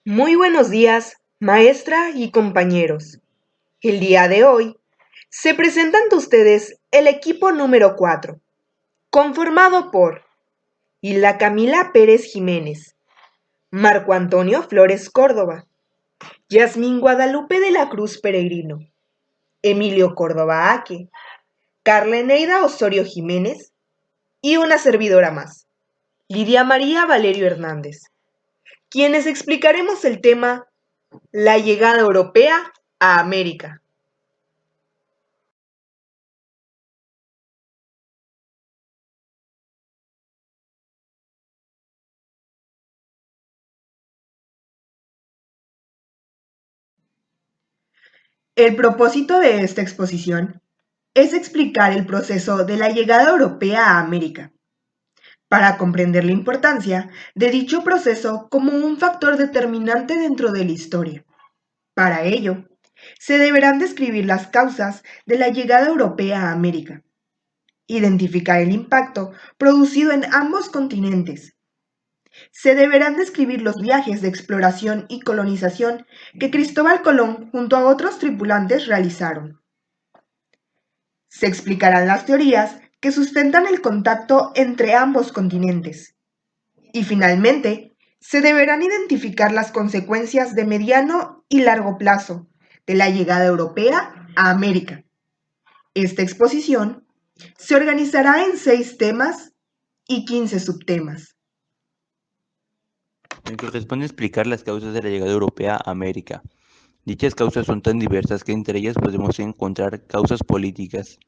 Muy buenos días, maestra y compañeros. El día de hoy se presenta ante ustedes el equipo número 4, conformado por Hilda Camila Pérez Jiménez, Marco Antonio Flores Córdoba, Yasmín Guadalupe de la Cruz Peregrino, Emilio Córdoba Aque, Carla Eneida Osorio Jiménez y una servidora más, Lidia María Valerio Hernández, quienes explicaremos el tema La llegada europea a América. El propósito de esta exposición es explicar el proceso de la llegada europea a América, para comprender la importancia de dicho proceso como un factor determinante dentro de la historia. Para ello, se deberán describir las causas de la llegada europea a América, identificar el impacto producido en ambos continentes. Se deberán describir los viajes de exploración y colonización que Cristóbal Colón junto a otros tripulantes realizaron. Se explicarán las teorías que sustentan el contacto entre ambos continentes. Y finalmente, se deberán identificar las consecuencias de mediano y largo plazo de la llegada europea a América. Esta exposición se organizará en 6 temas y 15 subtemas. Me corresponde explicar las causas de la llegada europea a América. Dichas causas son tan diversas que entre ellas podemos encontrar causas políticas,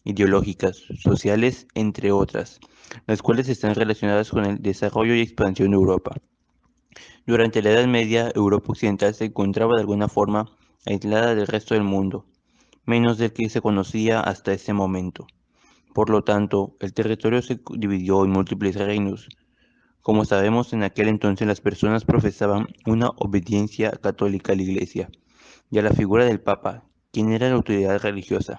ideológicas, sociales, entre otras, las cuales están relacionadas con el desarrollo y expansión de Europa. Durante la Edad Media, Europa Occidental se encontraba de alguna forma aislada del resto del mundo, menos del que se conocía hasta ese momento. Por lo tanto, el territorio se dividió en múltiples reinos. Como sabemos, en aquel entonces las personas profesaban una obediencia católica a la Iglesia y a la figura del Papa, quien era la autoridad religiosa.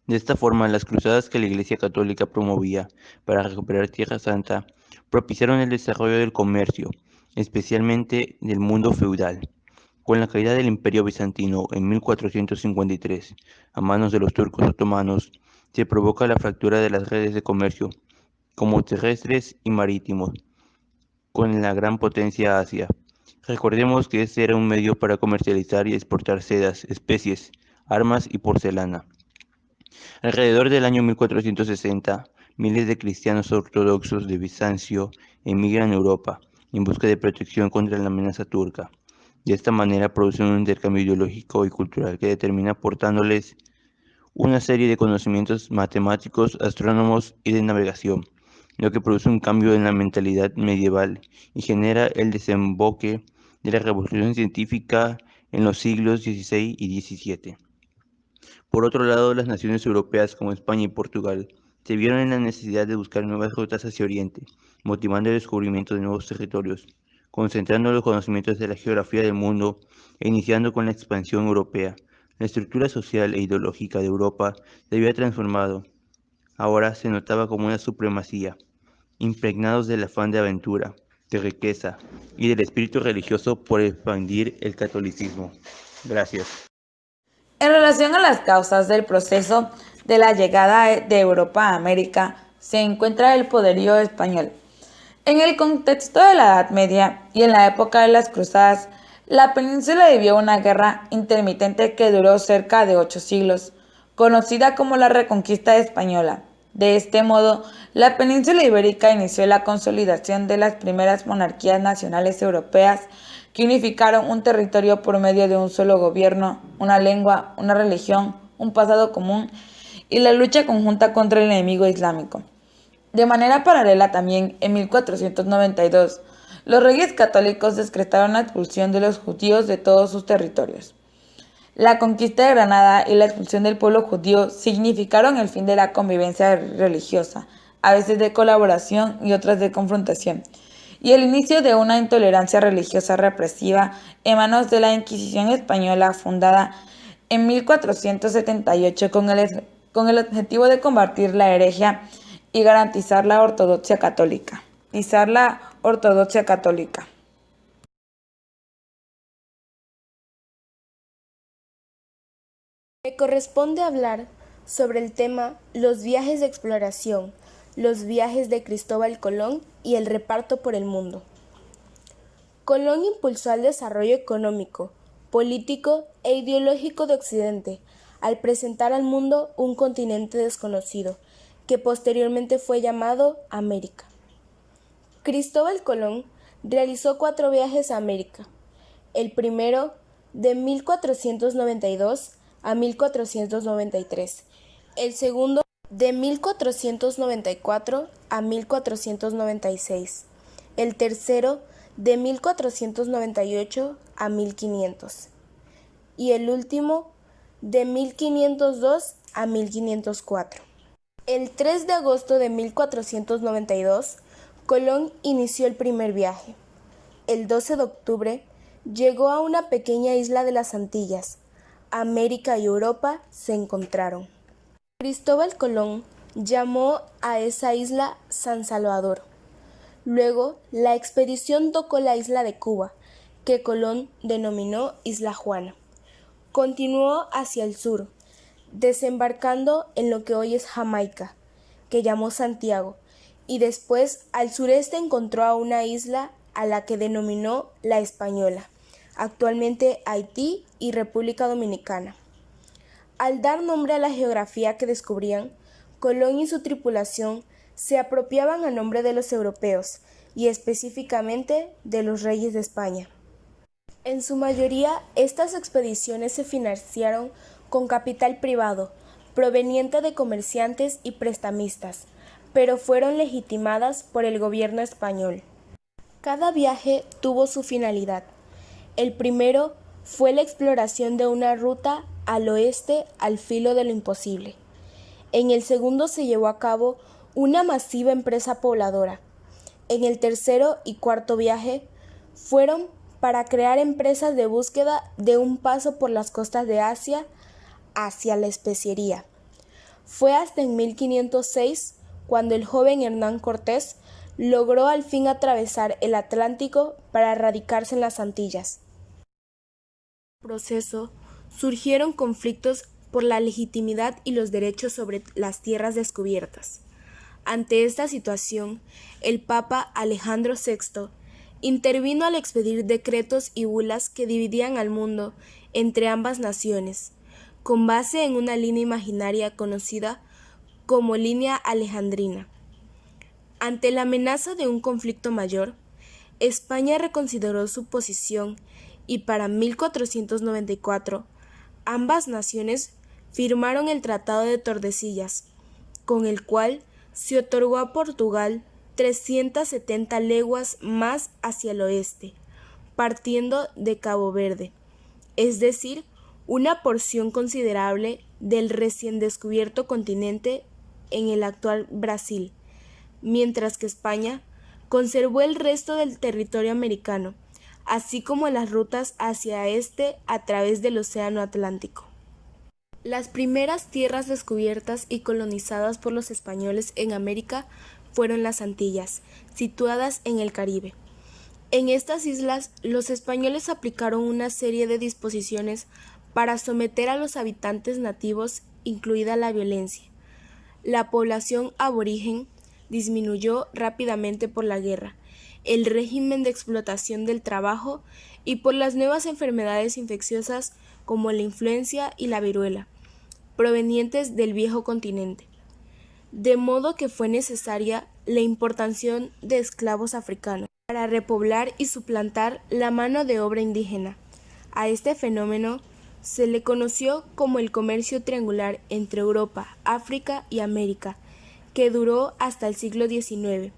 De esta forma, las cruzadas que la Iglesia Católica promovía para recuperar Tierra Santa propiciaron el desarrollo del comercio, especialmente del mundo feudal. Con la caída del Imperio Bizantino en 1453, a manos de los turcos otomanos, se provoca la fractura de las redes de comercio, como terrestres y marítimos, con la gran potencia Asia. Recordemos que este era un medio para comercializar y exportar sedas, especies, armas y porcelana. Alrededor del año 1460, miles de cristianos ortodoxos de Bizancio emigran a Europa en busca de protección contra la amenaza turca. De esta manera producen un intercambio ideológico y cultural que termina aportándoles una serie de conocimientos matemáticos, astrónomos y de navegación, lo que produce un cambio en la mentalidad medieval y genera el desemboque de la revolución científica en los siglos XVI y XVII. Por otro lado, las naciones europeas como España y Portugal se vieron en la necesidad de buscar nuevas rutas hacia Oriente, motivando el descubrimiento de nuevos territorios, concentrando los conocimientos de la geografía del mundo e iniciando con la expansión europea. La estructura social e ideológica de Europa se había transformado. Ahora se notaba como una supremacía, impregnados del afán de aventura, de riqueza y del espíritu religioso por expandir el catolicismo. Gracias. En relación a las causas del proceso de la llegada de Europa a América, se encuentra el poderío español. En el contexto de la Edad Media y en la época de las Cruzadas, la península vivió una guerra intermitente que duró cerca de 8 siglos, conocida como la Reconquista Española. De este modo, la península ibérica inició la consolidación de las primeras monarquías nacionales europeas que unificaron un territorio por medio de un solo gobierno, una lengua, una religión, un pasado común y la lucha conjunta contra el enemigo islámico. De manera paralela también, en 1492, los reyes católicos decretaron la expulsión de los judíos de todos sus territorios. La conquista de Granada y la expulsión del pueblo judío significaron el fin de la convivencia religiosa, a veces de colaboración y otras de confrontación, y el inicio de una intolerancia religiosa represiva en manos de la Inquisición española fundada en 1478 con el objetivo de combatir la herejía y garantizar la ortodoxia católica. Me corresponde hablar sobre el tema los viajes de exploración, los viajes de Cristóbal Colón y el reparto por el mundo. Colón impulsó el desarrollo económico, político e ideológico de Occidente, al presentar al mundo un continente desconocido, que posteriormente fue llamado América. Cristóbal Colón realizó 4 viajes a América. El primero de 1492 a 1493, el segundo de 1494 a 1496, el tercero de 1498 a 1500 y el último de 1502 a 1504. El 3 de agosto de 1492, Colón inició el primer viaje. El 12 de octubre llegó a una pequeña isla de las Antillas. América y Europa se encontraron. Cristóbal Colón llamó a esa isla San Salvador. Luego, la expedición tocó la isla de Cuba, que Colón denominó Isla Juana. Continuó hacia el sur, desembarcando en lo que hoy es Jamaica, que llamó Santiago, y después al sureste encontró a una isla a la que denominó La Española, actualmente Haití y República Dominicana. Al dar nombre a la geografía que descubrían, Colón y su tripulación se apropiaban a nombre de los europeos y específicamente de los reyes de España. En su mayoría, estas expediciones se financiaron con capital privado, proveniente de comerciantes y prestamistas, pero fueron legitimadas por el gobierno español. Cada viaje tuvo su finalidad. El primero fue la exploración de una ruta al oeste al filo de lo imposible. En el segundo se llevó a cabo una masiva empresa pobladora. En el tercero y cuarto viaje fueron para crear empresas de búsqueda de un paso por las costas de Asia hacia la especiería. Fue hasta en 1506 cuando el joven Hernán Cortés logró al fin atravesar el Atlántico para radicarse en las Antillas. En el proceso surgieron conflictos por la legitimidad y los derechos sobre las tierras descubiertas. Ante esta situación, el Papa Alejandro VI intervino al expedir decretos y bulas que dividían al mundo entre ambas naciones, con base en una línea imaginaria conocida como línea alejandrina. Ante la amenaza de un conflicto mayor, España reconsideró su posición y para 1494 ambas naciones firmaron el Tratado de Tordesillas, con el cual se otorgó a Portugal 370 leguas más hacia el oeste, partiendo de Cabo Verde, es decir, una porción considerable del recién descubierto continente en el actual Brasil, mientras que España conservó el resto del territorio americano, así como las rutas hacia este a través del Océano Atlántico. Las primeras tierras descubiertas y colonizadas por los españoles en América fueron las Antillas, situadas en el Caribe. En estas islas, los españoles aplicaron una serie de disposiciones para someter a los habitantes nativos, incluida la violencia. La población aborigen disminuyó rápidamente por la guerra, el régimen de explotación del trabajo y por las nuevas enfermedades infecciosas como la influenza y la viruela, provenientes del viejo continente. De modo que fue necesaria la importación de esclavos africanos para repoblar y suplantar la mano de obra indígena. A este fenómeno se le conoció como el comercio triangular entre Europa, África y América, que duró hasta el siglo XIX,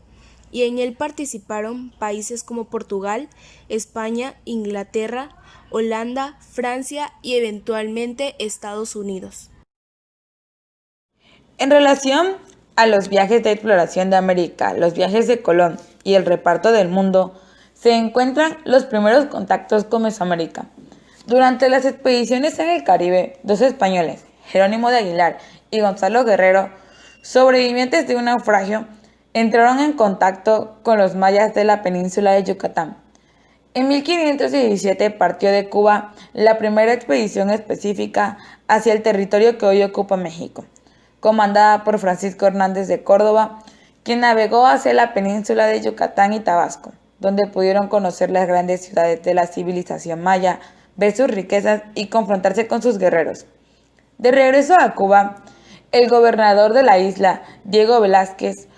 y en él participaron países como Portugal, España, Inglaterra, Holanda, Francia y eventualmente Estados Unidos. En relación a los viajes de exploración de América, los viajes de Colón y el reparto del mundo, se encuentran los primeros contactos con Mesoamérica. Durante las expediciones en el Caribe, 2 españoles, Jerónimo de Aguilar y Gonzalo Guerrero, sobrevivientes de un naufragio, entraron en contacto con los mayas de la península de Yucatán. En 1517 partió de Cuba la primera expedición específica hacia el territorio que hoy ocupa México, comandada por Francisco Hernández de Córdoba, quien navegó hacia la península de Yucatán y Tabasco, donde pudieron conocer las grandes ciudades de la civilización maya, ver sus riquezas y confrontarse con sus guerreros. De regreso a Cuba, el gobernador de la isla, Diego Velázquez,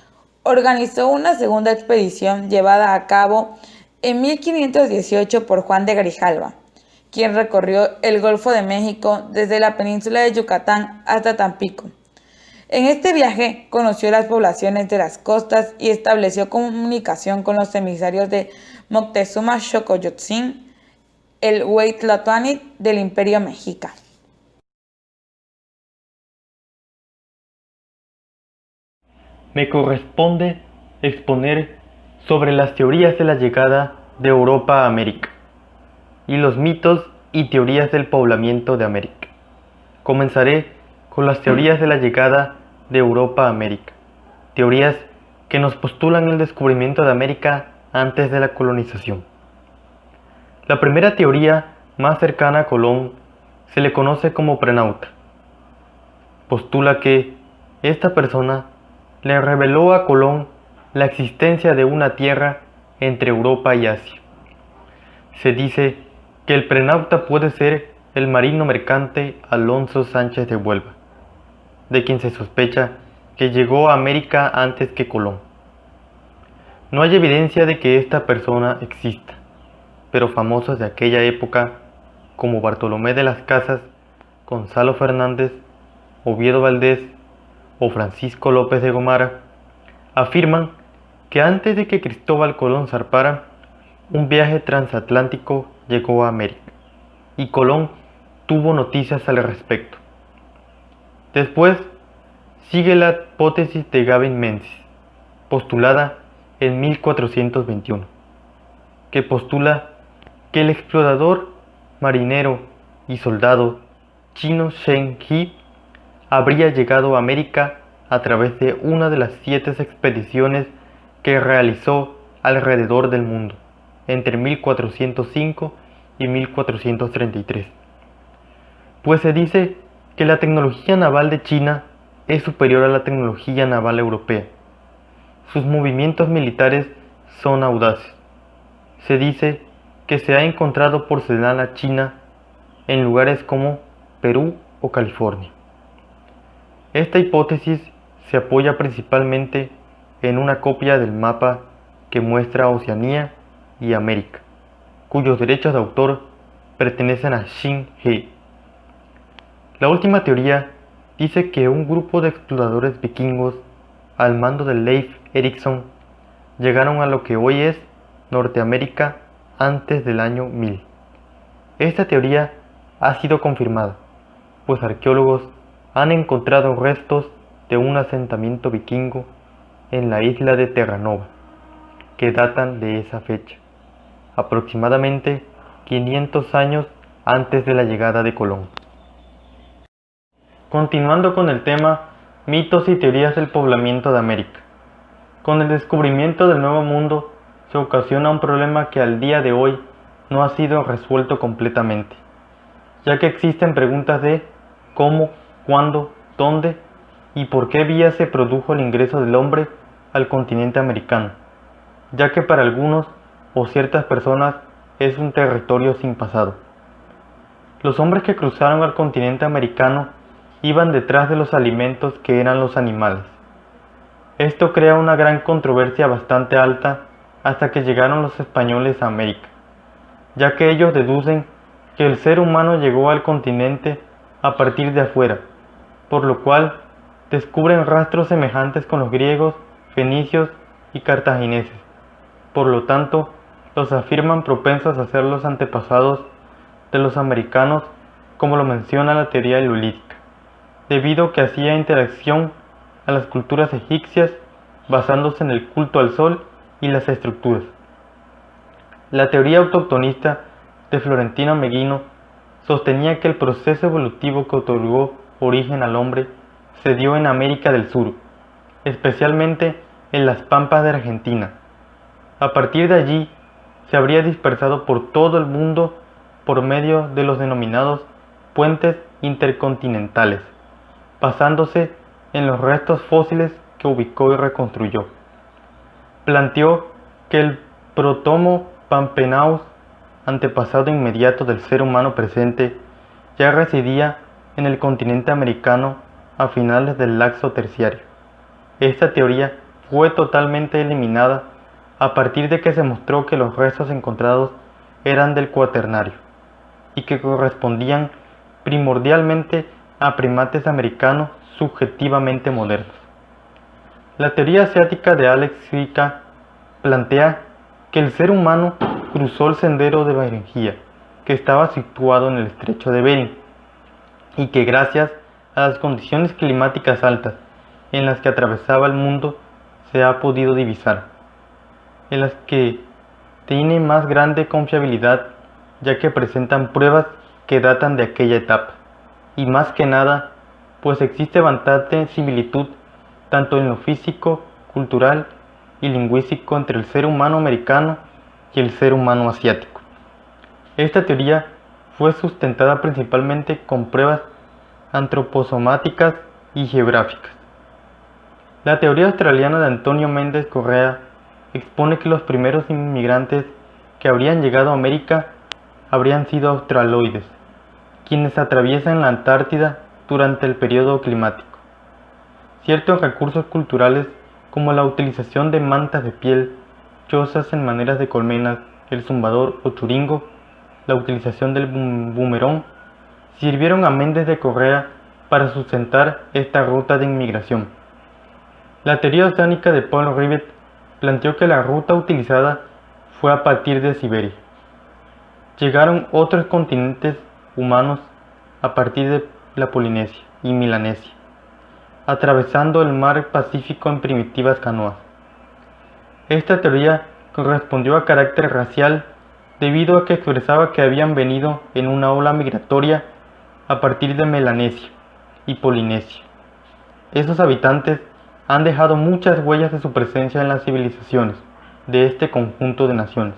organizó una segunda expedición llevada a cabo en 1518 por Juan de Grijalva, quien recorrió el Golfo de México desde la península de Yucatán hasta Tampico. En este viaje conoció las poblaciones de las costas y estableció comunicación con los emisarios de Moctezuma Xocoyotzin, el Hueytlatoani del Imperio Mexica. Me corresponde exponer sobre las teorías de la llegada de Europa a América y los mitos y teorías del poblamiento de América. Comenzaré con las teorías de la llegada de Europa a América, teorías que nos postulan el descubrimiento de América antes de la colonización. La primera teoría más cercana a Colón se le conoce como prenauta. Postula que esta persona le reveló a Colón la existencia de una tierra entre Europa y Asia. Se dice que el prenauta puede ser el marino mercante Alonso Sánchez de Huelva, de quien se sospecha que llegó a América antes que Colón. No hay evidencia de que esta persona exista, pero famosos de aquella época como Bartolomé de las Casas, Gonzalo Fernández, Oviedo Valdés o Francisco López de Gomara afirman que antes de que Cristóbal Colón zarpara, un viaje transatlántico llegó a América y Colón tuvo noticias al respecto. Después sigue la hipótesis de Gavin Menzies, postulada en 1421, que postula que el explorador, marinero y soldado chino Shen He habría llegado a América a través de una de las 7 expediciones que realizó alrededor del mundo entre 1405 y 1433. Pues se dice que la tecnología naval de China es superior a la tecnología naval europea. Sus movimientos militares son audaces. Se dice que se ha encontrado porcelana china en lugares como Perú o California. Esta hipótesis se apoya principalmente en una copia del mapa que muestra Oceanía y América, cuyos derechos de autor pertenecen a Shin He. La última teoría dice que un grupo de exploradores vikingos al mando de Leif Erikson llegaron a lo que hoy es Norteamérica antes del año 1000. Esta teoría ha sido confirmada, pues arqueólogos han encontrado restos de un asentamiento vikingo en la isla de Terranova, que datan de esa fecha, aproximadamente 500 años antes de la llegada de Colón. Continuando con el tema mitos y teorías del poblamiento de América. Con el descubrimiento del Nuevo Mundo se ocasiona un problema que al día de hoy no ha sido resuelto completamente, ya que existen preguntas de cómo, cuándo, dónde y por qué vía se produjo el ingreso del hombre al continente americano, ya que para algunos o ciertas personas es un territorio sin pasado. Los hombres que cruzaron al continente americano iban detrás de los alimentos que eran los animales. Esto crea una gran controversia bastante alta hasta que llegaron los españoles a América, ya que ellos deducen que el ser humano llegó al continente a partir de afuera, por lo cual descubren rastros semejantes con los griegos, fenicios y cartagineses. Por lo tanto, los afirman propensos a ser los antepasados de los americanos, como lo menciona la teoría helolítica, debido a que hacía interacción a las culturas egipcias basándose en el culto al sol y las estructuras. La teoría autoctonista de Florentino Meguino sostenía que el proceso evolutivo que otorgó origen al hombre se dio en América del Sur, especialmente en las pampas de Argentina. A partir de allí se habría dispersado por todo el mundo por medio de los denominados puentes intercontinentales, basándose en los restos fósiles que ubicó y reconstruyó. Planteó que el Protomo pampeanos, antepasado inmediato del ser humano presente, ya residía en el continente americano a finales del Laxo Terciario. Esta teoría fue totalmente eliminada a partir de que se mostró que los restos encontrados eran del Cuaternario y que correspondían primordialmente a primates americanos subjetivamente modernos. La teoría asiática de Alex Zwick plantea que el ser humano cruzó el sendero de Beringia, que estaba situado en el estrecho de Bering, y que gracias a las condiciones climáticas altas en las que atravesaba el mundo se ha podido divisar, en las que tiene más grande confiabilidad ya que presentan pruebas que datan de aquella etapa, y más que nada, pues existe bastante similitud tanto en lo físico, cultural y lingüístico entre el ser humano americano y el ser humano asiático. Esta teoría fue sustentada principalmente con pruebas antroposomáticas y geográficas. La teoría australiana de Antonio Méndez Correa expone que los primeros inmigrantes que habrían llegado a América habrían sido australoides, quienes atraviesan la Antártida durante el periodo climático. Ciertos recursos culturales como la utilización de mantas de piel, chozas en maneras de colmenas, el zumbador o churingo, la utilización del bumerón, sirvieron a Méndez de Correa para sustentar esta ruta de inmigración. La teoría oceánica de Paul Rivet planteó que la ruta utilizada fue a partir de Siberia. Llegaron otros continentes humanos a partir de la Polinesia y Melanesia, atravesando el mar Pacífico en primitivas canoas. Esta teoría correspondió a carácter racial debido a que expresaba que habían venido en una ola migratoria a partir de Melanesia y Polinesia. Esos habitantes han dejado muchas huellas de su presencia en las civilizaciones de este conjunto de naciones.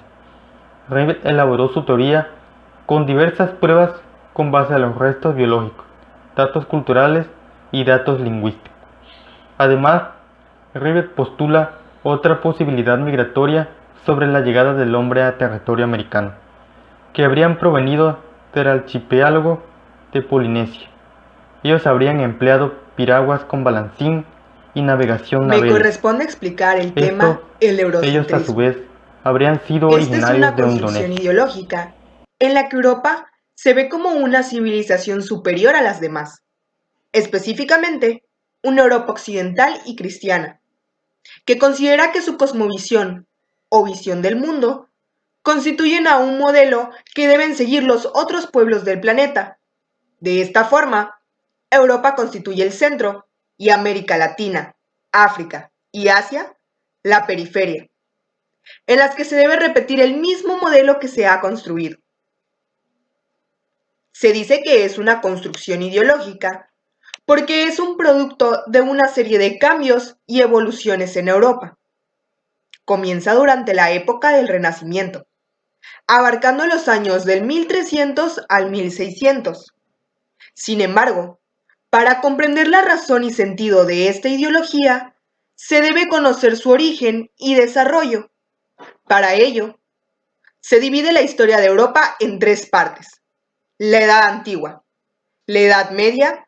Rivet elaboró su teoría con diversas pruebas con base a los restos biológicos, datos culturales y datos lingüísticos. Además, Rivet postula otra posibilidad migratoria sobre la llegada del hombre a territorio americano, que habrían provenido del archipiélago de Polinesia. Ellos habrían empleado piraguas con balancín y navegación Me navegable. corresponde explicar el tema el Ellos a su eurocentrismo. vez habrían sido Esta es originarios una de construcción Indonesia. ideológica en la que Europa se ve como una civilización superior a las demás, específicamente una Europa occidental y cristiana, que considera que su cosmovisión o visión del mundo constituyen a un modelo que deben seguir los otros pueblos del planeta. De esta forma, Europa constituye el centro y América Latina, África y Asia la periferia, en las que se debe repetir el mismo modelo que se ha construido. Se dice que es una construcción ideológica porque es un producto de una serie de cambios y evoluciones en Europa. Comienza durante la época del Renacimiento, abarcando los años del 1300 al 1600. Sin embargo, para comprender la razón y sentido de esta ideología, se debe conocer su origen y desarrollo. Para ello, se divide la historia de Europa en tres partes: la Edad Antigua, la Edad Media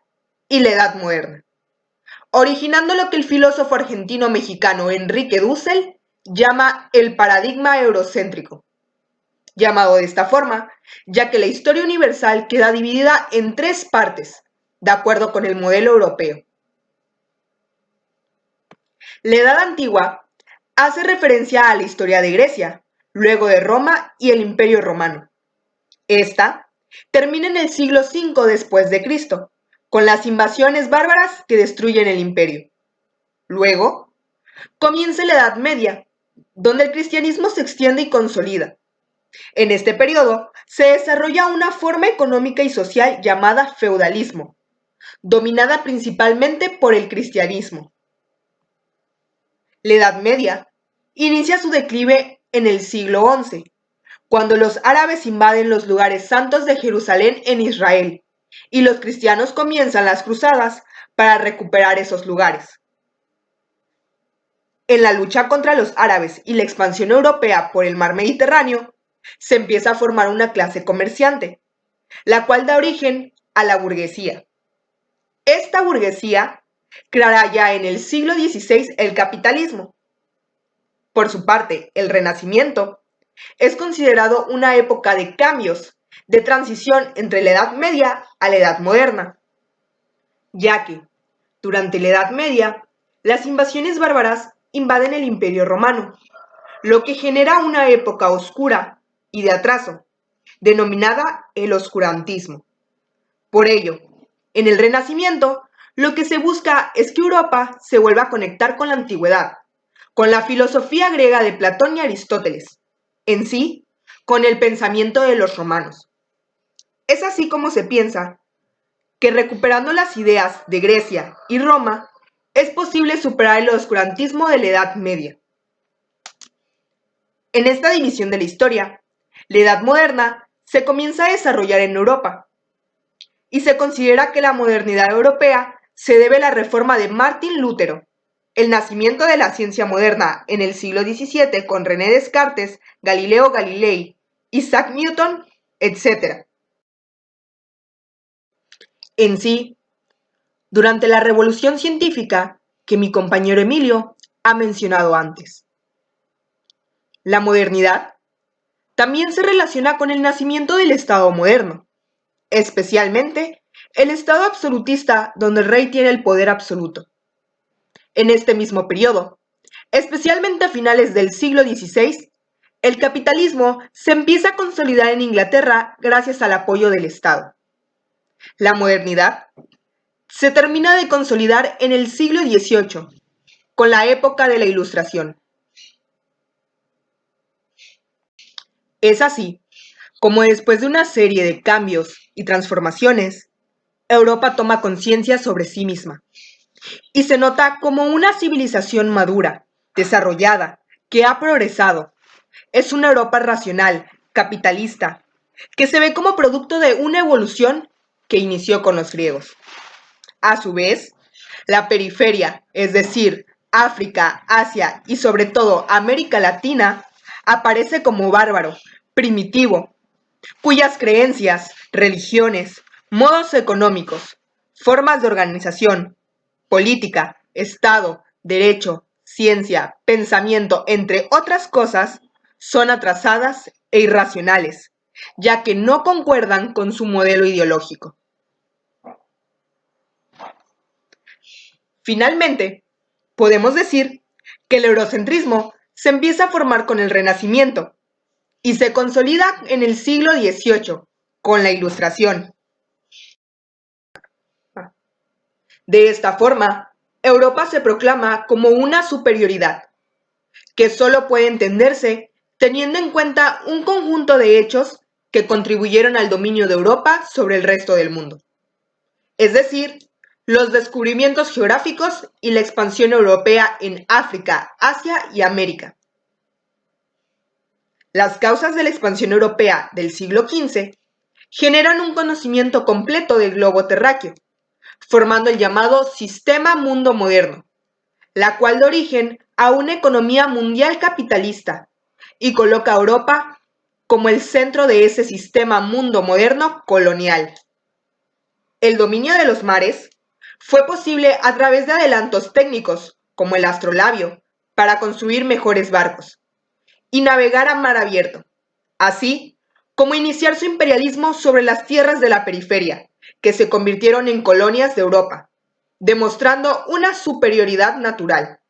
y la Edad Moderna, originando lo que el filósofo argentino-mexicano Enrique Dussel llama el paradigma eurocéntrico, llamado de esta forma, ya que la historia universal queda dividida en tres partes, de acuerdo con el modelo europeo. La Edad Antigua hace referencia a la historia de Grecia, luego de Roma y el Imperio Romano. Esta termina en el siglo V después de Cristo, con las invasiones bárbaras que destruyen el imperio. Luego, comienza la Edad Media, donde el cristianismo se extiende y consolida. En este periodo se desarrolla una forma económica y social llamada feudalismo, dominada principalmente por el cristianismo. La Edad Media inicia su declive en el siglo XI, cuando los árabes invaden los lugares santos de Jerusalén en Israel, y los cristianos comienzan las cruzadas para recuperar esos lugares. En la lucha contra los árabes y la expansión europea por el mar Mediterráneo, se empieza a formar una clase comerciante, la cual da origen a la burguesía. Esta burguesía creará ya en el siglo XVI el capitalismo. Por su parte, el Renacimiento es considerado una época de cambios, de transición entre la Edad Media a la Edad Moderna, ya que, durante la Edad Media, las invasiones bárbaras invaden el Imperio Romano, lo que genera una época oscura y de atraso, denominada el oscurantismo. Por ello, en el Renacimiento, lo que se busca es que Europa se vuelva a conectar con la antigüedad, con la filosofía griega de Platón y Aristóteles, en sí, con el pensamiento de los romanos. Es así como se piensa que recuperando las ideas de Grecia y Roma, es posible superar el oscurantismo de la Edad Media. En esta división de la historia, la Edad Moderna se comienza a desarrollar en Europa, y se considera que la modernidad europea se debe a la reforma de Martín Lutero, el nacimiento de la ciencia moderna en el siglo XVII con René Descartes, Galileo Galilei, Isaac Newton, etc. En sí, durante la revolución científica que mi compañero Emilio ha mencionado antes. La modernidad también se relaciona con el nacimiento del Estado moderno, especialmente el Estado absolutista donde el rey tiene el poder absoluto. En este mismo periodo, especialmente a finales del siglo XVI, el capitalismo se empieza a consolidar en Inglaterra gracias al apoyo del Estado. La modernidad se termina de consolidar en el siglo XVIII, con la época de la Ilustración. Es así como después de una serie de cambios y transformaciones, Europa toma conciencia sobre sí misma y se nota como una civilización madura, desarrollada, que ha progresado. Es una Europa racional, capitalista, que se ve como producto de una evolución que inició con los griegos. A su vez, la periferia, es decir, África, Asia y sobre todo América Latina, aparece como bárbaro, primitivo, cuyas creencias, religiones, modos económicos, formas de organización, política, Estado, derecho, ciencia, pensamiento, entre otras cosas, son atrasadas e irracionales, ya que no concuerdan con su modelo ideológico. Finalmente, podemos decir que el eurocentrismo se empieza a formar con el Renacimiento y se consolida en el siglo XVIII con la Ilustración. De esta forma, Europa se proclama como una superioridad, que solo puede entenderse teniendo en cuenta un conjunto de hechos que contribuyeron al dominio de Europa sobre el resto del mundo. Es decir, los descubrimientos geográficos y la expansión europea en África, Asia y América. Las causas de la expansión europea del siglo XV generan un conocimiento completo del globo terráqueo, formando el llamado Sistema Mundo Moderno, la cual da origen a una economía mundial capitalista y coloca a Europa como el centro de ese sistema mundo moderno colonial. El dominio de los mares fue posible a través de adelantos técnicos, como el astrolabio, para construir mejores barcos y navegar a mar abierto, así como iniciar su imperialismo sobre las tierras de la periferia, que se convirtieron en colonias de Europa, demostrando una superioridad natural.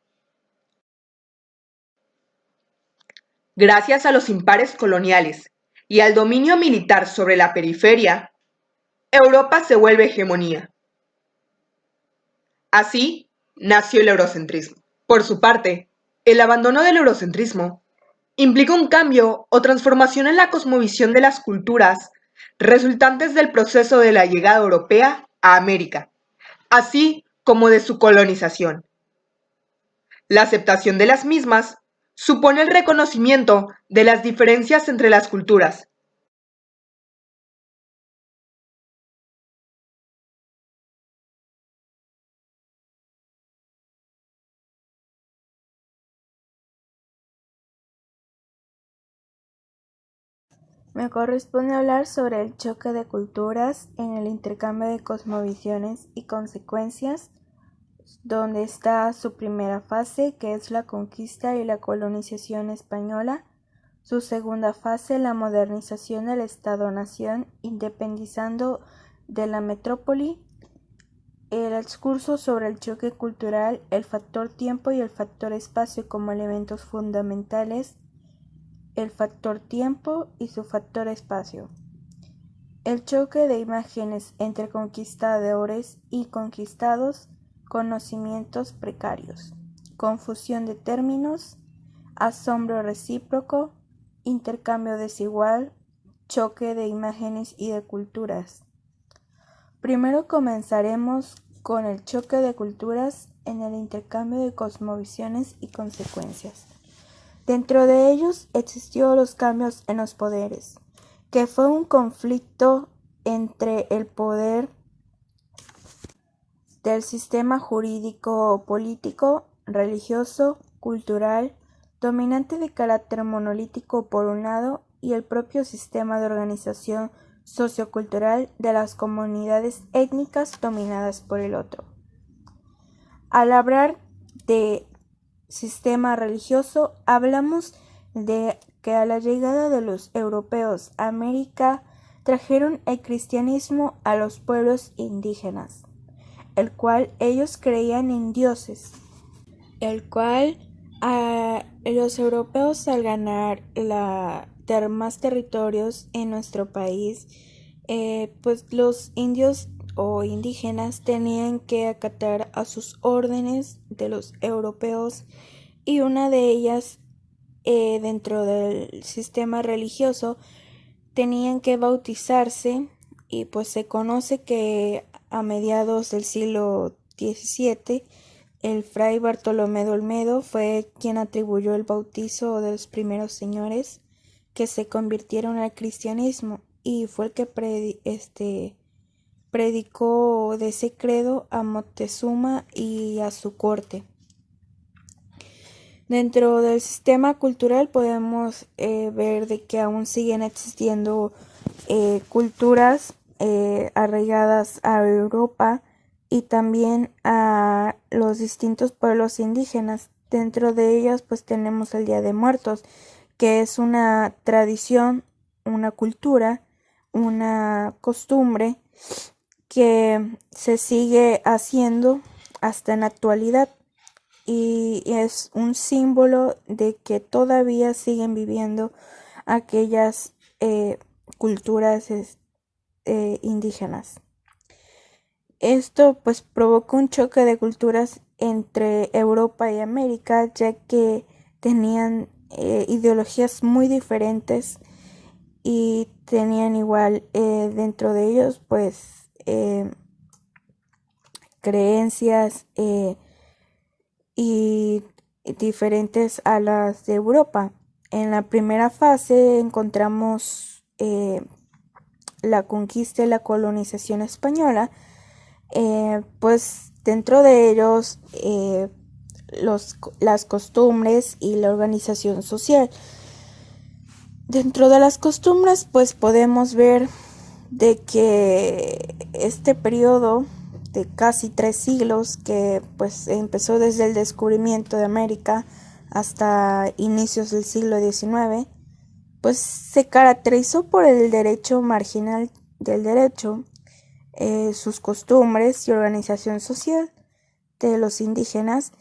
Gracias a los impares coloniales y al dominio militar sobre la periferia, Europa se vuelve hegemonía. Así nació el eurocentrismo. Por su parte, el abandono del eurocentrismo implica un cambio o transformación en la cosmovisión de las culturas resultantes del proceso de la llegada europea a América, así como de su colonización. La aceptación de las mismas supone el reconocimiento de las diferencias entre las culturas. Me corresponde hablar sobre el choque de culturas en el intercambio de cosmovisiones y consecuencias, donde está su primera fase, que es la conquista y la colonización española, su segunda fase, la modernización del Estado-nación, independizando de la metrópoli, el excurso sobre el choque cultural, el factor tiempo y el factor espacio como elementos fundamentales, el factor tiempo y su factor espacio. El choque de imágenes entre conquistadores y conquistados, conocimientos precarios, confusión de términos, asombro recíproco, intercambio desigual, choque de imágenes y de culturas. Primero comenzaremos con el choque de culturas en el intercambio de cosmovisiones y consecuencias. Dentro de ellos existió los cambios en los poderes, que fue un conflicto entre el poder del sistema jurídico, político, religioso, cultural, dominante de carácter monolítico por un lado, y el propio sistema de organización sociocultural de las comunidades étnicas dominadas por el otro. Al hablar de sistema religioso, hablamos de que a la llegada de los europeos a América trajeron el cristianismo a los pueblos indígenas, el cual ellos creían en dioses, el cual a los europeos al ganar más territorios en nuestro país, pues los indios o indígenas tenían que acatar a sus órdenes de los europeos, y una de ellas, dentro del sistema religioso, tenían que bautizarse, y pues se conoce que a mediados del siglo XVII el fray Bartolomé de Olmedo fue quien atribuyó el bautizo de los primeros señores que se convirtieron al cristianismo, y fue el que predicó de ese credo a Moctezuma y a su corte. Dentro del sistema cultural podemos ver de que aún siguen existiendo culturas arraigadas a Europa y también a los distintos pueblos indígenas. Dentro de ellas pues tenemos el Día de Muertos, que es una tradición, una cultura, una costumbre que se sigue haciendo hasta en la actualidad, y es un símbolo de que todavía siguen viviendo aquellas culturas indígenas. Esto pues provocó un choque de culturas entre Europa y América, ya que tenían ideologías muy diferentes, y tenían igual dentro de ellos pues creencias y diferentes a las de Europa. En la primera fase encontramos la conquista y la colonización española, pues dentro de ellos las costumbres y la organización social. Dentro de las costumbres pues podemos ver de que este periodo de casi 3 siglos, que pues empezó desde el descubrimiento de América hasta inicios del siglo XIX, pues se caracterizó por el derecho marginal del derecho, sus costumbres y organización social de los indígenas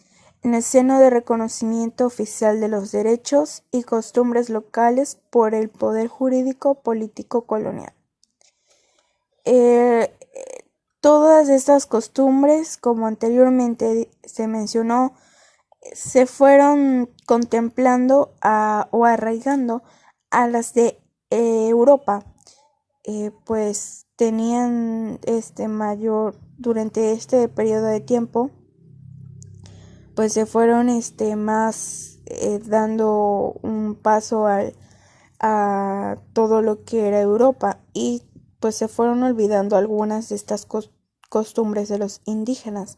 en el seno de reconocimiento oficial de los derechos y costumbres locales por el poder jurídico político colonial. Todas estas costumbres, como anteriormente se mencionó, se fueron contemplando o arraigando a las de Europa, pues tenían mayor, durante este periodo de tiempo, pues se fueron más dando un paso a todo lo que era Europa, y pues se fueron olvidando algunas de estas costumbres de los indígenas.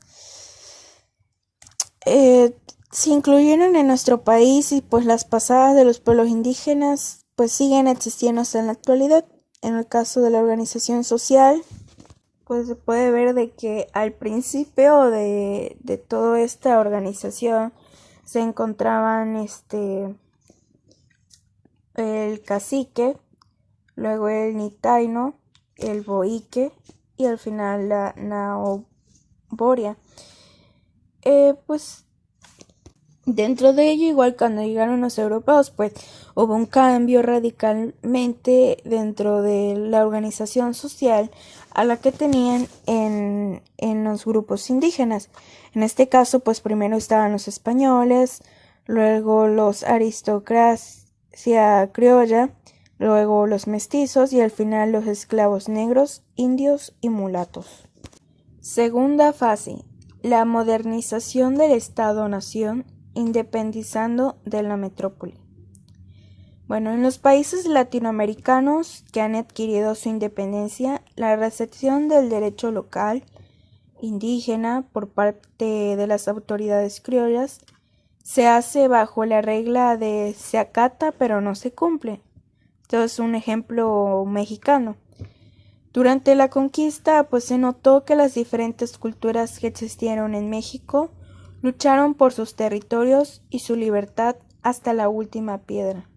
Se incluyeron en nuestro país, y pues las pasadas de los pueblos indígenas pues siguen existiendo hasta en la actualidad. En el caso de la organización social, pues se puede ver de que al principio de toda esta organización se encontraban el cacique, luego el nitaino, el boique y al final la naoboria. Pues dentro de ello, igual cuando llegaron los europeos, pues hubo un cambio radicalmente dentro de la organización social a la que tenían en los grupos indígenas. En este caso, pues primero estaban los españoles, luego los aristocracia criolla, luego los mestizos y al final los esclavos negros, indios y mulatos. Segunda fase: la modernización del Estado-nación, independizando de la metrópoli. Bueno, en los países latinoamericanos que han adquirido su independencia, la recepción del derecho local indígena por parte de las autoridades criollas se hace bajo la regla de se acata pero no se cumple. Esto es un ejemplo mexicano. Durante la conquista, pues se notó que las diferentes culturas que existieron en México lucharon por sus territorios y su libertad hasta la última piedra,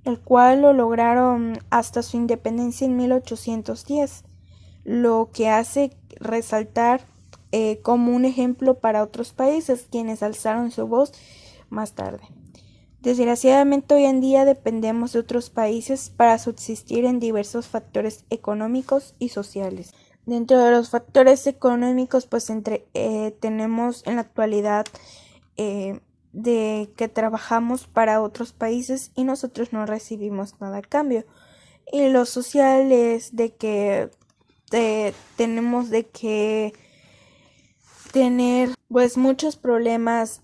el cual lo lograron hasta su independencia en 1810, lo que hace resaltar como un ejemplo para otros países quienes alzaron su voz más tarde. Desgraciadamente hoy en día dependemos de otros países para subsistir en diversos factores económicos y sociales. Dentro de los factores económicos, pues tenemos en la actualidad de que trabajamos para otros países y nosotros no recibimos nada a cambio. Y lo social es de que tenemos de que tener pues muchos problemas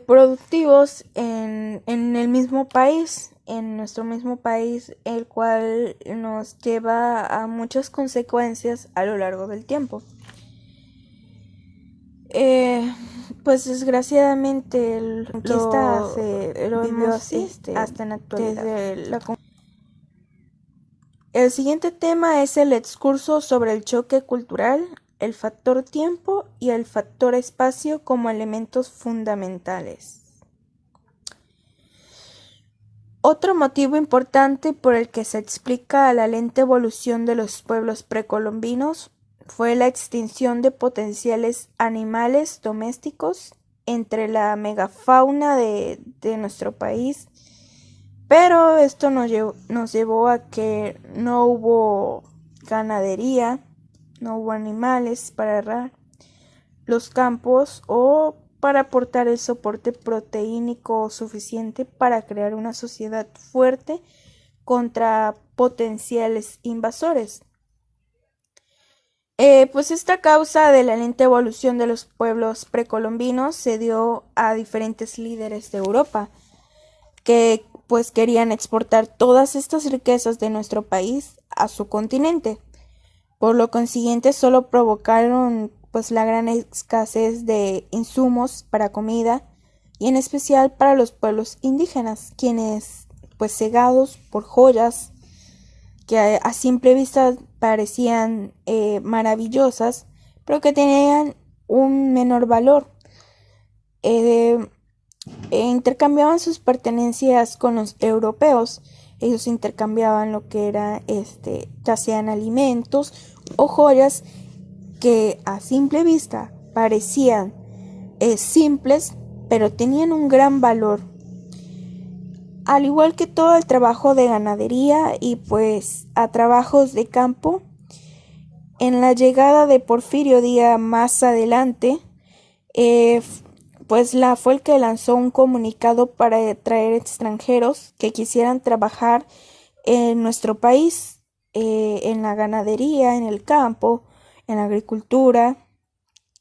productivos en el mismo país, en nuestro mismo país, el cual nos lleva a muchas consecuencias a lo largo del tiempo. Pues desgraciadamente lo vivió así hasta en la actualidad. El siguiente tema es el excurso sobre el choque cultural, el factor tiempo y el factor espacio como elementos fundamentales. Otro motivo importante por el que se explica la lenta evolución de los pueblos precolombinos fue la extinción de potenciales animales domésticos entre la megafauna de nuestro país, pero esto nos llevó a que no hubo ganadería, no hubo animales para arar los campos o para aportar el soporte proteínico suficiente para crear una sociedad fuerte contra potenciales invasores. Pues esta causa de la lenta evolución de los pueblos precolombinos se dio a diferentes líderes de Europa que pues querían exportar todas estas riquezas de nuestro país a su continente. Por lo consiguiente, solo provocaron pues la gran escasez de insumos para comida y en especial para los pueblos indígenas, quienes pues cegados por joyas que a simple vista parecían maravillosas, pero que tenían un menor valor. Intercambiaban sus pertenencias con los europeos. Ellos intercambiaban lo que era ya sean alimentos o joyas que a simple vista parecían simples, pero tenían un gran valor. Al igual que todo el trabajo de ganadería y pues a trabajos de campo, en la llegada de Porfirio Díaz más adelante, pues fue el que lanzó un comunicado para atraer extranjeros que quisieran trabajar en nuestro país, en la ganadería, en el campo, en la agricultura,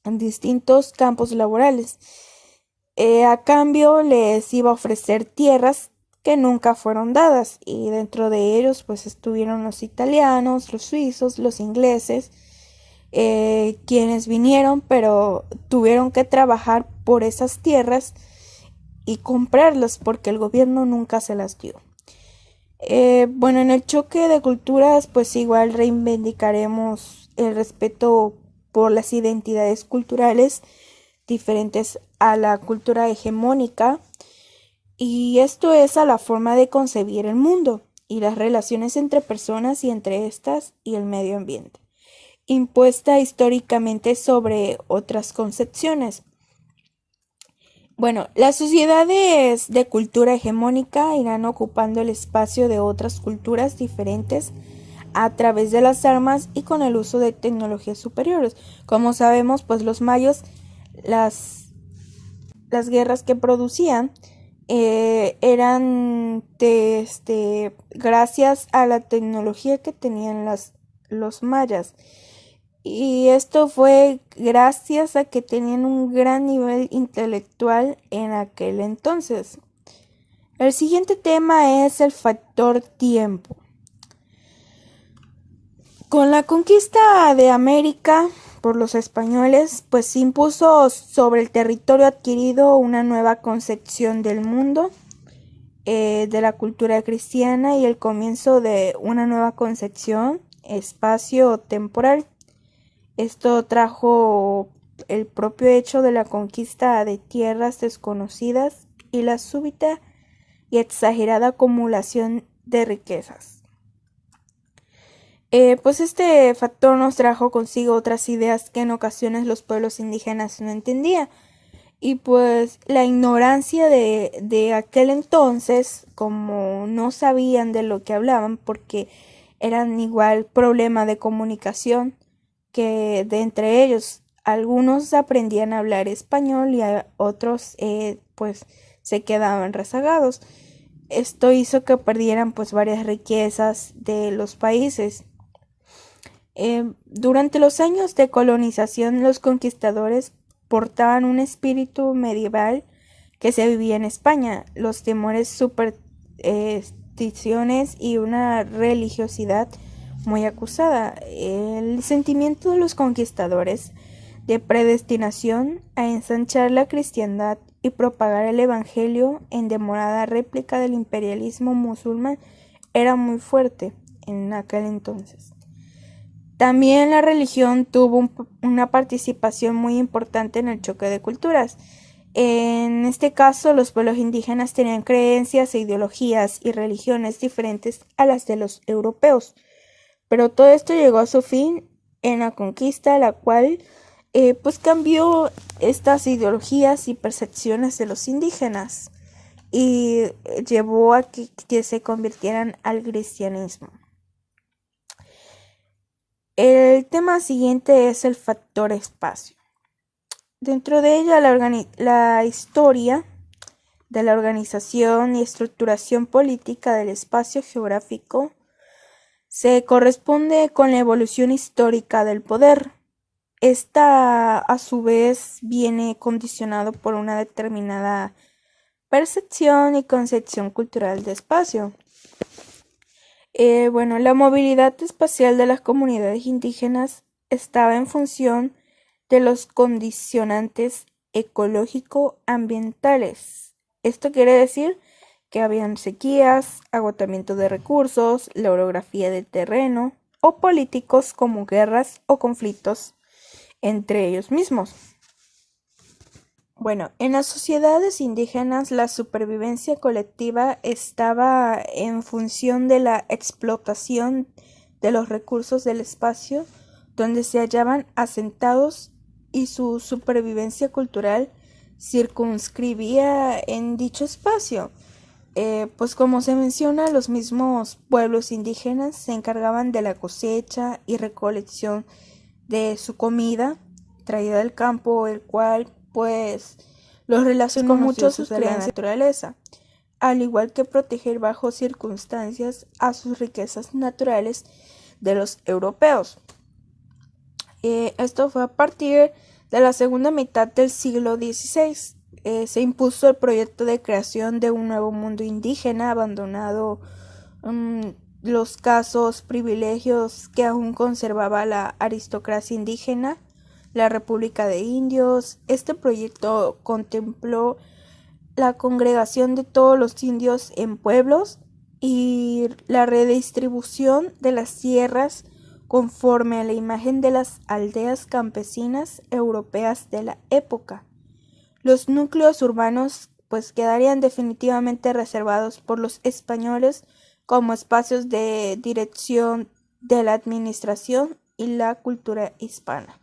en distintos campos laborales. A cambio les iba a ofrecer tierras que nunca fueron dadas, y dentro de ellos pues estuvieron los italianos, los suizos, los ingleses, quienes vinieron, pero tuvieron que trabajar por esas tierras y comprarlas porque el gobierno nunca se las dio. Bueno, en el choque de culturas pues igual reivindicaremos el respeto por las identidades culturales diferentes a la cultura hegemónica, y esto es a la forma de concebir el mundo y las relaciones entre personas y entre estas y el medio ambiente, impuesta históricamente sobre otras concepciones. Bueno, las sociedades de cultura hegemónica irán ocupando el espacio de otras culturas diferentes a través de las armas y con el uso de tecnologías superiores. Como sabemos, pues los mayos, las guerras que producían eran gracias a la tecnología que tenían los mayas. Y esto fue gracias a que tenían un gran nivel intelectual en aquel entonces. El siguiente tema es el factor tiempo. Con la conquista de América por los españoles, pues se impuso sobre el territorio adquirido una nueva concepción del mundo, de la cultura cristiana, y el comienzo de una nueva concepción espacio-temporal. Esto trajo el propio hecho de la conquista de tierras desconocidas y la súbita y exagerada acumulación de riquezas. Pues este factor nos trajo consigo otras ideas que en ocasiones los pueblos indígenas no entendían. Y pues la ignorancia de aquel entonces, como no sabían de lo que hablaban, porque eran igual problema de comunicación, que de entre ellos algunos aprendían a hablar español y otros pues se quedaban rezagados. Esto hizo que perdieran pues varias riquezas de los países. Durante los años de colonización, los conquistadores portaban un espíritu medieval que se vivía en España, los temores, supersticiones y una religiosidad muy acusada. El sentimiento de los conquistadores de predestinación a ensanchar la cristiandad y propagar el evangelio en demorada réplica del imperialismo musulmán era muy fuerte en aquel entonces. También la religión tuvo una participación muy importante en el choque de culturas. En este caso, los pueblos indígenas tenían creencias, ideologías y religiones diferentes a las de los europeos. Pero todo esto llegó a su fin en la conquista, la cual pues cambió estas ideologías y percepciones de los indígenas y llevó a que se convirtieran al cristianismo. El tema siguiente es el factor espacio. Dentro de ella, la historia de la organización y estructuración política del espacio geográfico se corresponde con la evolución histórica del poder. Esta, a su vez, viene condicionado por una determinada percepción y concepción cultural de espacio. Bueno, la movilidad espacial de las comunidades indígenas estaba en función de los condicionantes ecológico-ambientales. Esto quiere decir que habían sequías, agotamiento de recursos, la orografía del terreno o políticos como guerras o conflictos entre ellos mismos. Bueno, en las sociedades indígenas la supervivencia colectiva estaba en función de la explotación de los recursos del espacio donde se hallaban asentados, y su supervivencia cultural circunscribía en dicho espacio. Pues como se menciona, los mismos pueblos indígenas se encargaban de la cosecha y recolección de su comida traída del campo, el cual pues los relacionó mucho a sus creencias de la naturaleza, al igual que proteger bajo circunstancias a sus riquezas naturales de los europeos. Esto fue a partir de la segunda mitad del siglo XVI. se impuso el proyecto de creación de un nuevo mundo indígena, abandonado los casos privilegios que aún conservaba la aristocracia indígena, la República de Indios. Este proyecto contempló la congregación de todos los indios en pueblos y la redistribución de las tierras conforme a la imagen de las aldeas campesinas europeas de la época. Los núcleos urbanos pues quedarían definitivamente reservados por los españoles como espacios de dirección de la administración y la cultura hispana.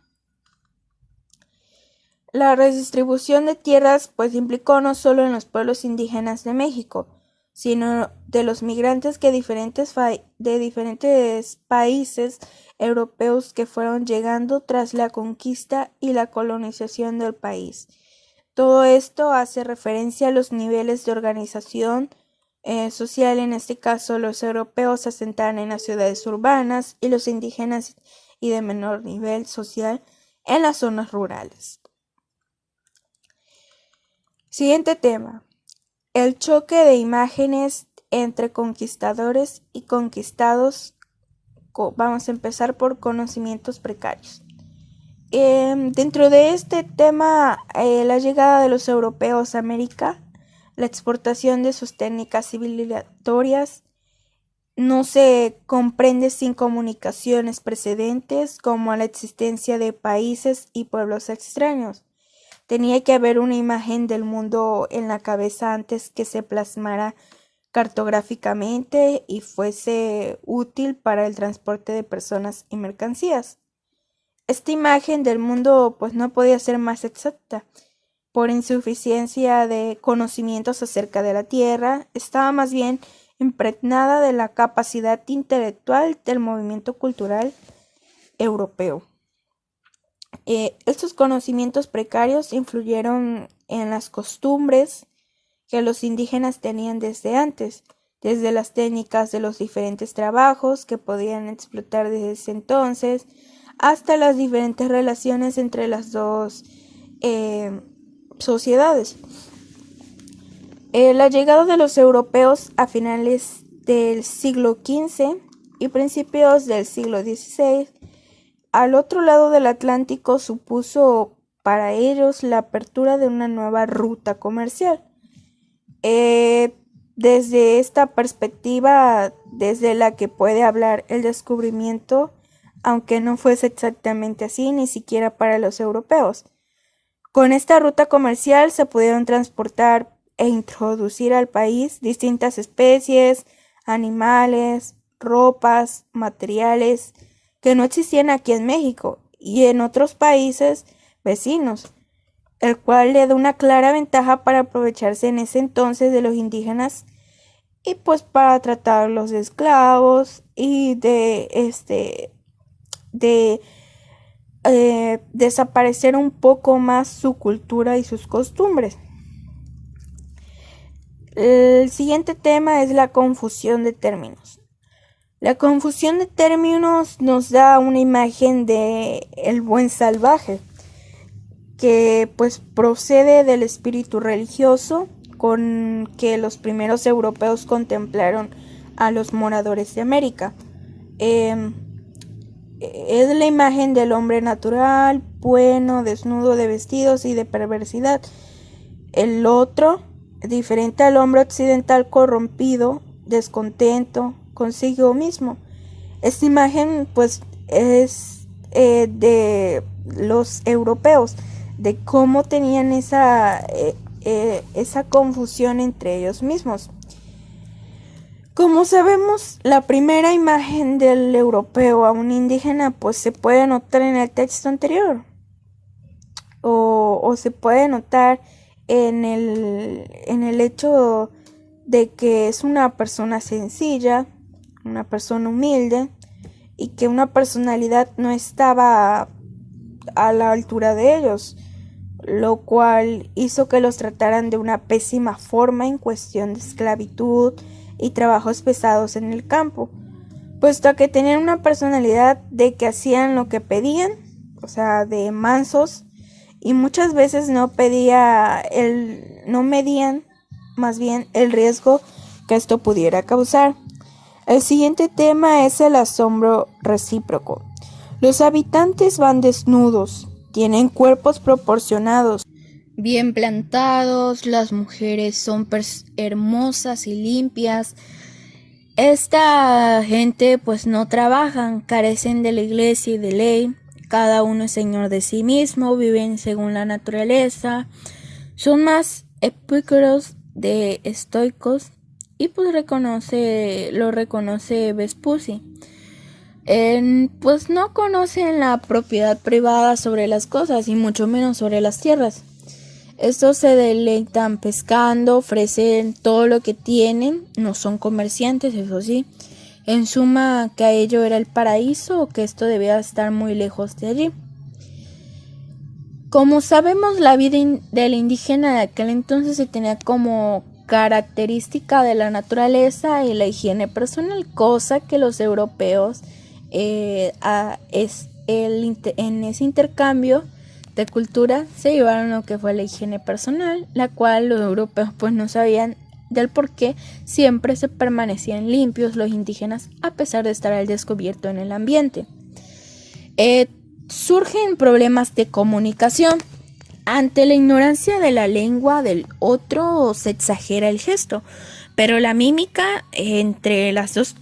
La redistribución de tierras pues implicó no solo en los pueblos indígenas de México, sino de los migrantes de diferentes países europeos que fueron llegando tras la conquista y la colonización del país. Todo esto hace referencia a los niveles de organización social. En este caso, los europeos se asentaban en las ciudades urbanas y los indígenas y de menor nivel social en las zonas rurales. Siguiente tema: el choque de imágenes entre conquistadores y conquistados. Vamos a empezar por conocimientos precarios. Dentro de este tema, la llegada de los europeos a América, la exportación de sus técnicas civilizatorias, no se comprende sin comunicaciones precedentes como la existencia de países y pueblos extraños. Tenía que haber una imagen del mundo en la cabeza antes que se plasmara cartográficamente y fuese útil para el transporte de personas y mercancías. Esta imagen del mundo pues no podía ser más exacta. Por insuficiencia de conocimientos acerca de la Tierra, estaba más bien impregnada de la capacidad intelectual del movimiento cultural europeo. Estos conocimientos precarios influyeron en las costumbres que los indígenas tenían desde antes, desde las técnicas de los diferentes trabajos que podían explotar desde ese entonces, hasta las diferentes relaciones entre las dos sociedades. La llegada de los europeos a finales del siglo XV y principios del siglo XVI al otro lado del Atlántico supuso para ellos la apertura de una nueva ruta comercial. Desde esta perspectiva, desde la que puede hablar el descubrimiento, aunque no fuese exactamente así, ni siquiera para los europeos. Con esta ruta comercial se pudieron transportar e introducir al país distintas especies, animales, ropas, materiales que no existían aquí en México y en otros países vecinos, el cual le da una clara ventaja para aprovecharse en ese entonces de los indígenas y pues para tratarlos de esclavos y de desaparecer un poco más su cultura y sus costumbres. El siguiente tema es la confusión de términos. La confusión de términos nos da una imagen de el buen salvaje, que pues procede del espíritu religioso con que los primeros europeos contemplaron a los moradores de América. Es la imagen del hombre natural, bueno, desnudo de vestidos y de perversidad. El otro, diferente al hombre occidental corrompido, descontento consigo mismo. Esta imagen pues es de los europeos, de cómo tenían esa confusión entre ellos mismos. Como sabemos, la primera imagen del europeo a un indígena pues se puede notar en el texto anterior o se puede notar en el hecho de que es una persona sencilla, una persona humilde y que una personalidad no estaba a la altura de ellos, lo cual hizo que los trataran de una pésima forma en cuestión de esclavitud y trabajos pesados en el campo, puesto que tenían una personalidad de que hacían lo que pedían, o sea, de mansos, y muchas veces no medían más bien el riesgo que esto pudiera causar. El siguiente tema es el asombro recíproco. Los habitantes van desnudos, tienen cuerpos proporcionados, bien plantados, las mujeres son hermosas y limpias. Esta gente pues no trabajan, carecen de la iglesia y de ley, cada uno es señor de sí mismo, viven según la naturaleza, son más epicúreos de estoicos y pues lo reconoce Vespucci. Pues no conocen la propiedad privada sobre las cosas y mucho menos sobre las tierras. Estos se deleitan pescando, ofrecen todo lo que tienen, no son comerciantes, eso sí. En suma, que a ello era el paraíso o que esto debía estar muy lejos de allí. Como sabemos, la vida del indígena de aquel entonces se tenía como característica de la naturaleza y la higiene personal, cosa que los europeos en ese intercambio de cultura se llevaron lo que fue la higiene personal, la cual los europeos pues no sabían del por qué siempre se permanecían limpios los indígenas a pesar de estar al descubierto en el ambiente. Surgen problemas de comunicación. Ante la ignorancia de la lengua del otro se exagera el gesto, pero la mímica entre las dos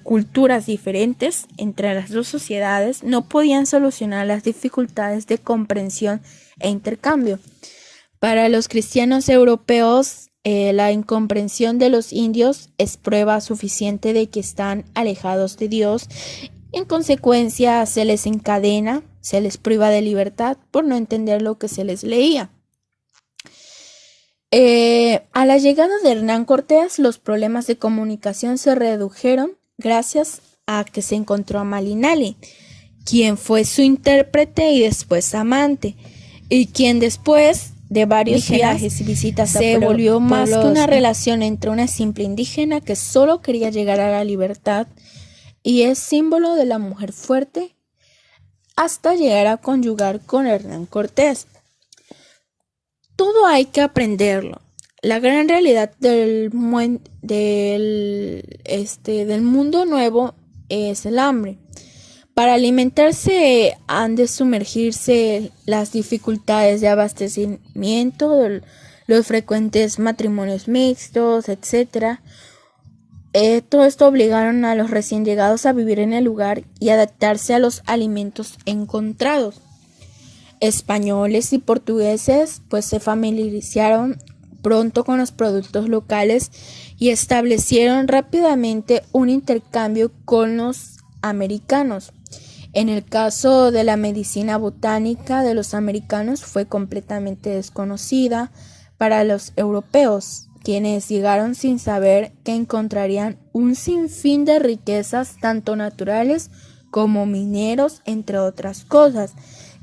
culturas diferentes, entre las dos sociedades, no podían solucionar las dificultades de comprensión e intercambio. Para los cristianos europeos, la incomprensión de los indios es prueba suficiente de que están alejados de Dios. En consecuencia, se les encadena, se les priva de libertad por no entender lo que se les leía. A la llegada de Hernán Cortés, los problemas de comunicación se redujeron gracias a que se encontró a Malinali, quien fue su intérprete y después amante, y quien después de varios viajes y visitas se volvió más que una relación entre una simple indígena que solo quería llegar a la libertad y es símbolo de la mujer fuerte hasta llegar a conyugar con Hernán Cortés. Todo hay que aprenderlo. La gran realidad del mundo nuevo es el hambre. Para alimentarse han de sumergirse las dificultades de abastecimiento, los frecuentes matrimonios mixtos, etc. Todo esto obligaron a los recién llegados a vivir en el lugar y adaptarse a los alimentos encontrados. Españoles y portugueses pues se familiarizaron pronto con los productos locales y establecieron rápidamente un intercambio con los americanos. En el caso de la medicina botánica de los americanos fue completamente desconocida para los europeos, quienes llegaron sin saber que encontrarían un sinfín de riquezas tanto naturales como mineros, entre otras cosas,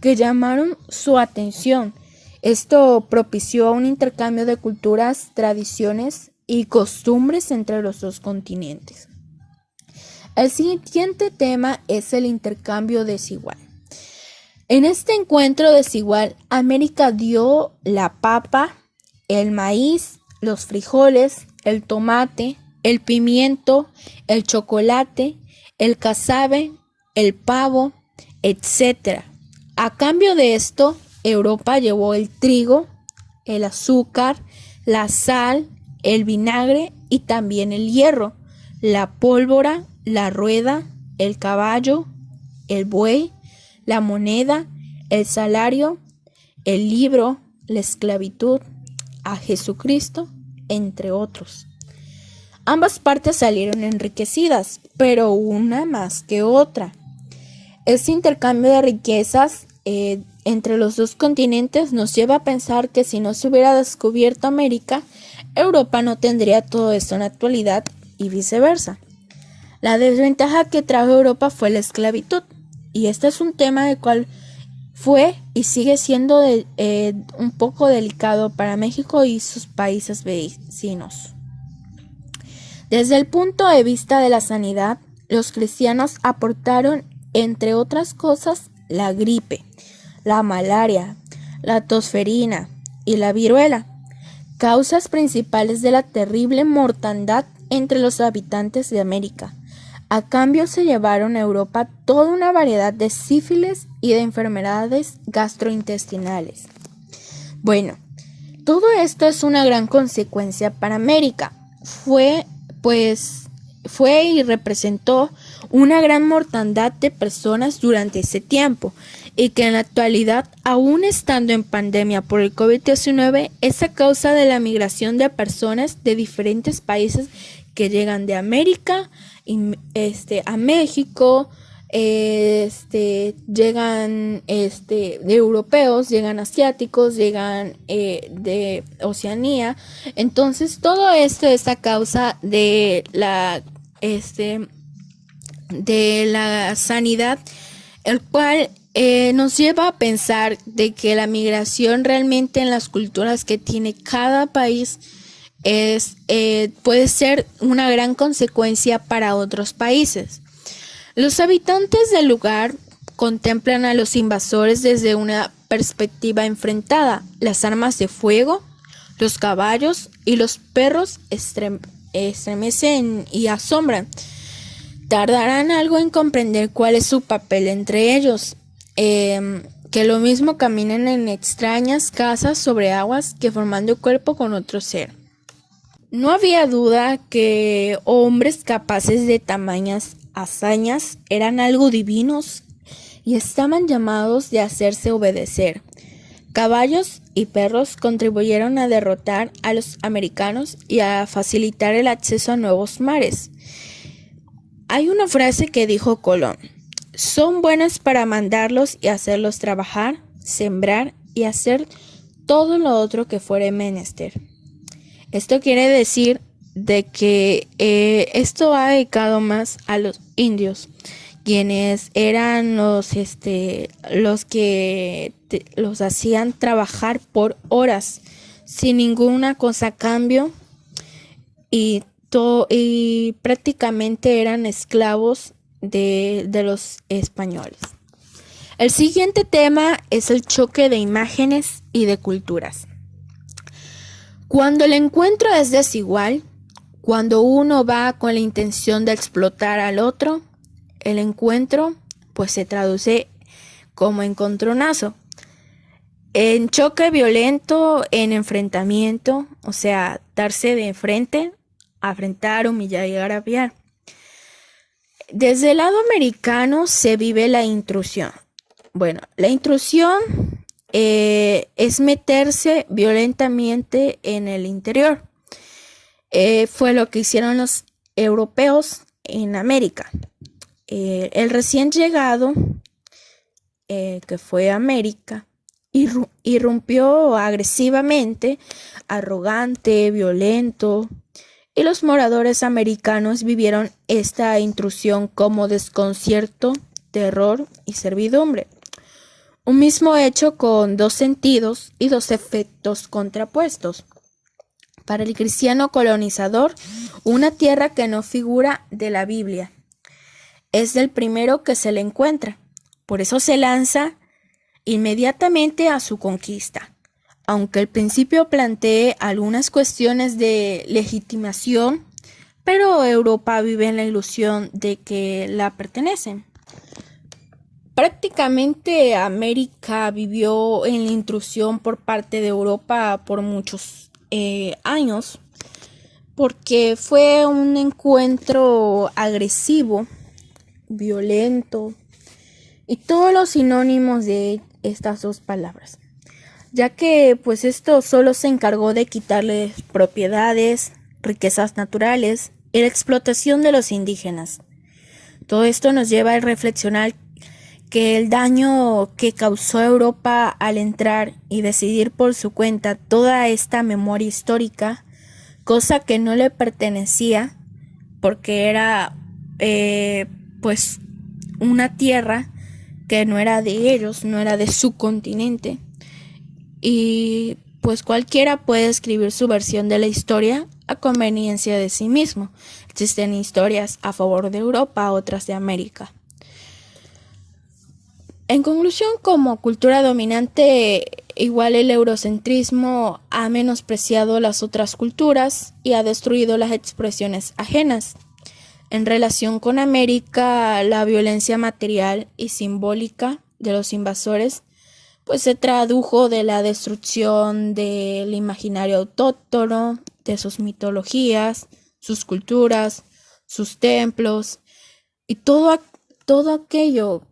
que llamaron su atención. Esto propició un intercambio de culturas, tradiciones y costumbres entre los dos continentes. El siguiente tema es el intercambio desigual. En este encuentro desigual, América dio la papa, el maíz, los frijoles, el tomate, el pimiento, el chocolate, el casabe, el pavo, etc. A cambio de esto, Europa llevó el trigo, el azúcar, la sal, el vinagre y también el hierro, la pólvora, la rueda, el caballo, el buey, la moneda, el salario, el libro, la esclavitud, a Jesucristo, entre otros. Ambas partes salieron enriquecidas, pero una más que otra. Este intercambio de riquezas entre los dos continentes nos lleva a pensar que si no se hubiera descubierto América, Europa no tendría todo esto en la actualidad y viceversa. La desventaja que trajo Europa fue la esclavitud, y este es un tema del cual fue y sigue siendo un poco delicado para México y sus países vecinos. Desde el punto de vista de la sanidad, los cristianos aportaron, entre otras cosas, la gripe, la malaria, la tosferina y la viruela, causas principales de la terrible mortandad entre los habitantes de América. A cambio se llevaron a Europa toda una variedad de sífilis y de enfermedades gastrointestinales. Bueno, todo esto es una gran consecuencia para América. Fue y representó una gran mortandad de personas durante ese tiempo, y que en la actualidad, aún estando en pandemia por el COVID-19, es a causa de la migración de personas de diferentes países que llegan de América a México, llegan de europeos, llegan asiáticos, llegan de Oceanía. Entonces todo esto es a causa de la sanidad, el cual nos lleva a pensar de que la migración realmente en las culturas que tiene cada país puede ser una gran consecuencia para otros países. Los habitantes del lugar contemplan a los invasores desde una perspectiva enfrentada. Las armas de fuego, los caballos y los perros estremecen y asombran. Tardarán algo en comprender cuál es su papel entre ellos, que lo mismo caminan en extrañas casas sobre aguas que formando cuerpo con otro ser. No había duda que hombres capaces de tamañas hazañas eran algo divinos y estaban llamados de hacerse obedecer. Caballos y perros contribuyeron a derrotar a los americanos y a facilitar el acceso a nuevos mares. Hay una frase que dijo Colón: son buenos para mandarlos y hacerlos trabajar, sembrar y hacer todo lo otro que fuere menester. Esto quiere decir de que esto ha dedicado más a los indios, quienes eran los que los hacían trabajar por horas sin ninguna cosa a cambio, y prácticamente eran esclavos de los españoles. El siguiente tema es el choque de imágenes y de culturas. Cuando el encuentro es desigual, cuando uno va con la intención de explotar al otro, el encuentro pues se traduce como encontronazo, en choque violento, en enfrentamiento, o sea, darse de frente, afrentar, humillar y agraviar. Desde el lado americano se vive la intrusión. Bueno, la intrusión es meterse violentamente en el interior. Fue lo que hicieron los europeos en América. El recién llegado, que fue a América, irrumpió agresivamente, arrogante, violento, y los moradores americanos vivieron esta intrusión como desconcierto, terror y servidumbre. Un mismo hecho con dos sentidos y dos efectos contrapuestos. Para el cristiano colonizador, una tierra que no figura de la Biblia es del primero que se le encuentra. Por eso se lanza inmediatamente a su conquista. Aunque al principio plantee algunas cuestiones de legitimación, pero Europa vive en la ilusión de que la pertenecen. Prácticamente América vivió en la intrusión por parte de Europa por muchos años, porque fue un encuentro agresivo, violento y todos los sinónimos de estas dos palabras, ya que pues esto solo se encargó de quitarles propiedades, riquezas naturales y la explotación de los indígenas. Todo esto nos lleva a reflexionar que el daño que causó Europa al entrar y decidir por su cuenta toda esta memoria histórica, cosa que no le pertenecía porque era pues una tierra que no era de ellos, no era de su continente, y pues cualquiera puede escribir su versión de la historia a conveniencia de sí mismo. Existen historias a favor de Europa, otras de América. En conclusión, como cultura dominante, Igual el eurocentrismo ha menospreciado las otras culturas y ha destruido las expresiones ajenas. En relación con América, la violencia material y simbólica de los invasores pues se tradujo de la destrucción del imaginario autóctono, de sus mitologías, sus culturas, sus templos y todo aquello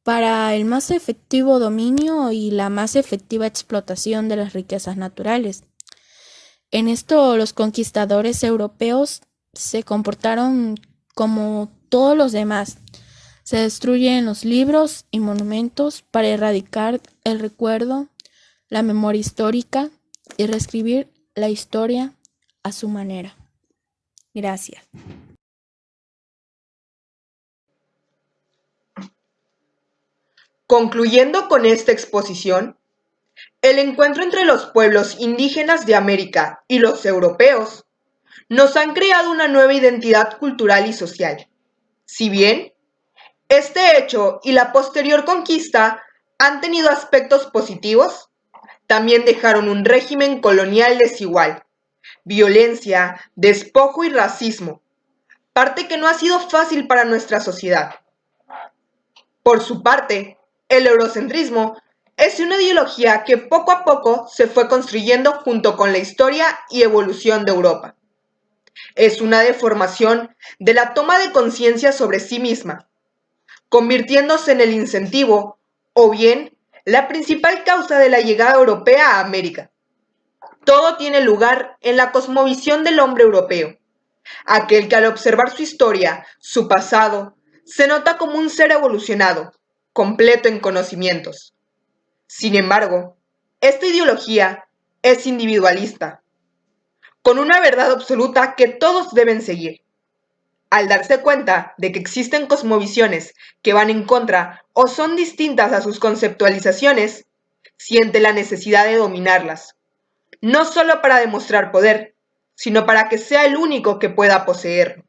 para el más efectivo dominio y la más efectiva explotación de las riquezas naturales. En esto los conquistadores europeos se comportaron como todos los demás. Se destruyen los libros y monumentos para erradicar el recuerdo, la memoria histórica y reescribir la historia a su manera. Gracias. Concluyendo con esta exposición, el encuentro entre los pueblos indígenas de América y los europeos nos han creado una nueva identidad cultural y social. Si bien este hecho y la posterior conquista han tenido aspectos positivos, también dejaron un régimen colonial desigual, violencia, despojo y racismo, parte que no ha sido fácil para nuestra sociedad. Por su parte, el eurocentrismo es una ideología que poco a poco se fue construyendo junto con la historia y evolución de Europa. Es una deformación de la toma de conciencia sobre sí misma, convirtiéndose en el incentivo o bien la principal causa de la llegada europea a América. Todo tiene lugar en la cosmovisión del hombre europeo, aquel que al observar su historia, su pasado, se nota como un ser evolucionado, completo en conocimientos. Sin embargo, esta ideología es individualista, con una verdad absoluta que todos deben seguir. Al darse cuenta de que existen cosmovisiones que van en contra o son distintas a sus conceptualizaciones, siente la necesidad de dominarlas, no solo para demostrar poder, sino para que sea el único que pueda poseerlo.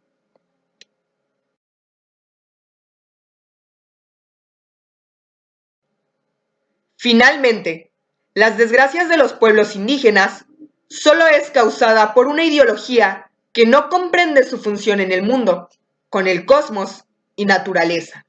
Finalmente, las desgracias de los pueblos indígenas solo es causada por una ideología que no comprende su función en el mundo, con el cosmos y naturaleza.